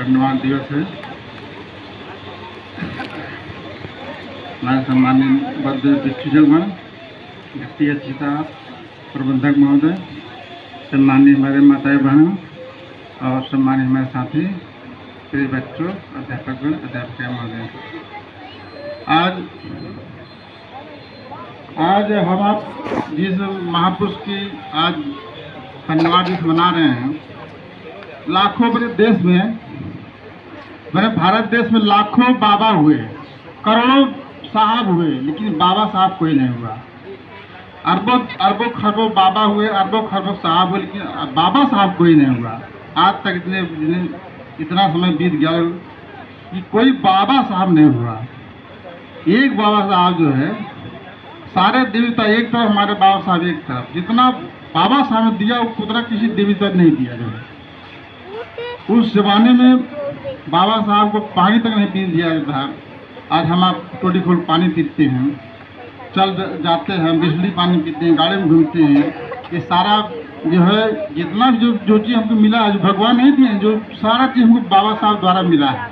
गणतंत्र दिवस है। हमारे सम्मानित बद्ध शिक्षकगण, वित्तीय साहब, प्रबंधक महोदय, सम्मानित हमारे माताएं बहनों और सम्मानित हमारे साथी, प्रिय बच्चों, अध्यापकगण, अध्यापिका महोदय, आज हम आप जिस महापुरुष की आज धन्यवाद दिवस मना रहे हैं, लाखों मेरे देश में, मेरे भारत देश में लाखों बाबा हुए, करोड़ों साहब हुए, लेकिन बाबा साहब कोई नहीं हुआ। अरबों अरबों खरबों बाबा हुए, अरबों खरबों साहब हुए, लेकिन बाबा साहब कोई नहीं हुआ। आज तक इतना समय बीत गया कि कोई बाबा साहब नहीं हुआ। एक बाबा साहब जो है, सारे देवता एक तरफ, हमारे बाबा साहब एक तरफ। जितना बाबा साहब ने दिया वो उतना किसी देवता ने नहीं दिया। जो है उस जमाने में बाबा साहब को पानी तक नहीं पीने दिया जाता था। आज हम आप टोटी खोल पानी पीते हैं, चल जाते हैं, बिजली पानी पीते हैं, गाड़ी में घूमते हैं। ये सारा जो है, जितना जो चीज़ हमको मिला है, जो भगवान नहीं दिए, जो सारा चीज़ हमको बाबा साहब द्वारा मिला है।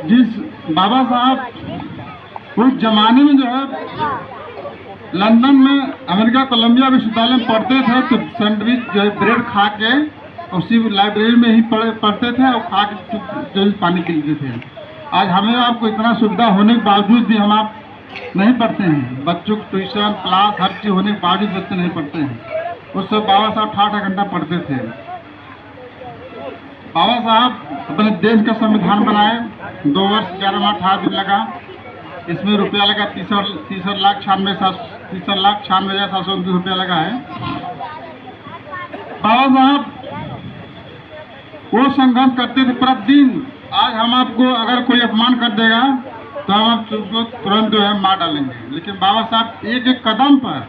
जिस बाबा साहब उस जमाने में जो है लंदन में, अमेरिका कोलंबिया विश्वविद्यालय में पढ़ते थे, तो सैंडविच जो है ब्रेड खा के उसी लाइब्रेरी में ही पढ़ते थे और खा के पानी पीते थे। आज हमें आपको इतना सुविधा होने के बावजूद भी हम आप नहीं पढ़ते हैं। बच्चों को ट्यूशन क्लास हर चीज़ होने के बावजूद बच्चे नहीं पढ़ते हैं। उस समय बाबा साहब 8 घंटा पढ़ते थे। बाबा साहब अपने देश का संविधान बनाए, 2 वर्ष 11 माह 18 दिन लगा। इसमें रुपया लगा 63,96,729 रुपया लगा है। बाबा साहब वो संघर्ष करते थे प्रतिदिन। आज हम आपको अगर कोई अपमान कर देगा तो हम आपको तुरंत जो है मार डालेंगे, लेकिन बाबा साहब एक एक कदम पर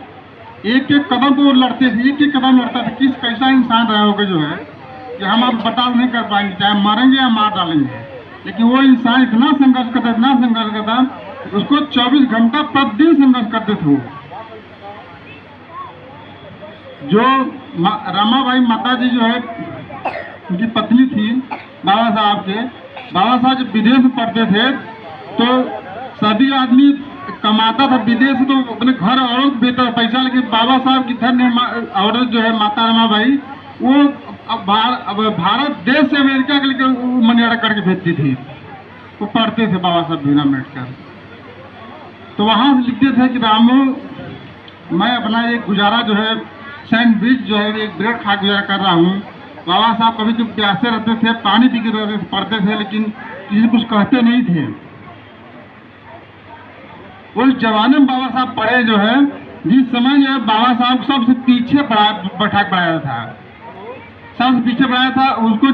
वो लड़ते थे, एक एक कदम लड़ता था। कैसा इंसान रहा होगा जो है कि हम आप बता नहीं कर पाएंगे, चाहे मारेंगे या मार डालेंगे। लेकिन वो इंसान इतना संघर्ष करता, उसको 24 घंटा प्रतिदिन संघर्ष करते थे वो। जो रमाबाई माता जी जो है, उनकी पत्नी थी बाबा साहब के। बाबा साहब जब विदेश में पढ़ते थे तो सभी आदमी कमाता था विदेश, तो अपने घर औरत देता पैसा, लेकिन बाबा साहब की धन्य औरत जो है माता रमाबाई, वो अब भारत देश से अमेरिका के लिए मनी ऑर्डर करके भेजती थी। वो पढ़ते थे बाबा साहब भीमराव अम्बेडकर। तो वहाँ से लिखते थे कि रामू, मैं अपना एक गुजारा जो है सैंडविच जो है एक ब्रेड खा गुजारा कर रहा हूँ। बाबा साहब कभी कभी प्यासे रहते थे, पानी पी के रहते थे, पढ़ते थे, लेकिन किसी कुछ कहते नहीं थे। उस जमाने में बाबा साहब पढ़े जो है, जिस समय जो है बाबा साहब सबसे पीछे बैठा पढ़ाया था, सबसे पीछे पढ़ाया था। उसको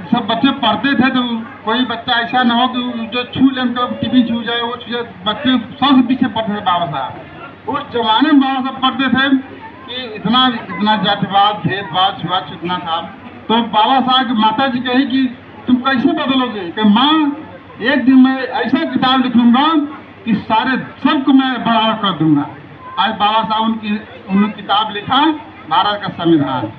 सब बच्चे पढ़ते थे तो कोई बच्चा ऐसा ना हो कि जो छू ले उनका टिफिन छू जाए, वो छू जाए। बच्चे सबसे पीछे पढ़ते थे बाबा साहब। उस जमाने में बाबा साहब पढ़ते थे कि इतना जातिवाद, भेदभाव, छुआछूत इतना था। तो बाबा साहब की माता जी कही कि तुम कैसे बदलोगे? कि माँ, एक दिन मैं ऐसा किताब लिखूंगा कि सारे सबको मैं बराबर कर दूंगा। आज बाबा साहब उन्होंने किताब लिखा, भारत का संविधान।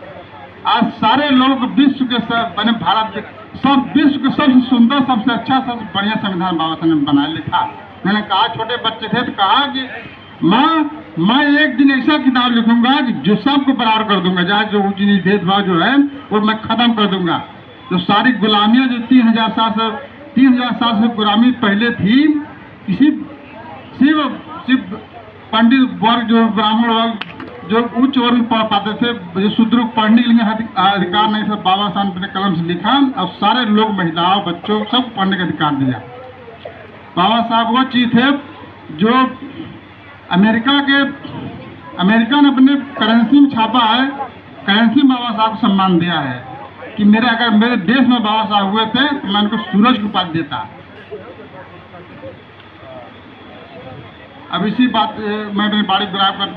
आज सारे लोग विश्व के बने, भारत के सब विश्व के सबसे सुंदर, सबसे अच्छा, सबसे बढ़िया संविधान बाबा साहब ने बनाया लिखा। मैंने कहा, छोटे बच्चे थे तो कहा कि माँ, मैं एक दिन ऐसा किताब लिखूंगा कि जो सबको बराबर कर दूंगा, जहाँ जो ऊंची नीच भेदभाव जो है वो मैं खत्म कर दूंगा। जो सारी गुलामियाँ जो 3,000 साल से गुलामी पहले थी, किसी सिर्फ पंडित वर्ग, जो ब्राह्मण वर्ग, जो उच्च वर्ग पढ़ पाते थे, जो शूद्र पढ़ने के लिए अधिकार नहीं था, बाबा साहब ने अपने कलम से लिखा और सारे लोग, महिलाओं, बच्चों, सब पढ़ने का अधिकार दिया। बाबा साहब वो चीज थे जो अमेरिका ने अपने करेंसी में छापा है। करेंसी में बाबा साहब को सम्मान दिया है कि अगर मेरे देश में बाबा साहब हुए थे तो मैं उनको सूरज की उपाधि देता। अब इसी बात मैं अपनी बाड़ी विराम करता हूँ।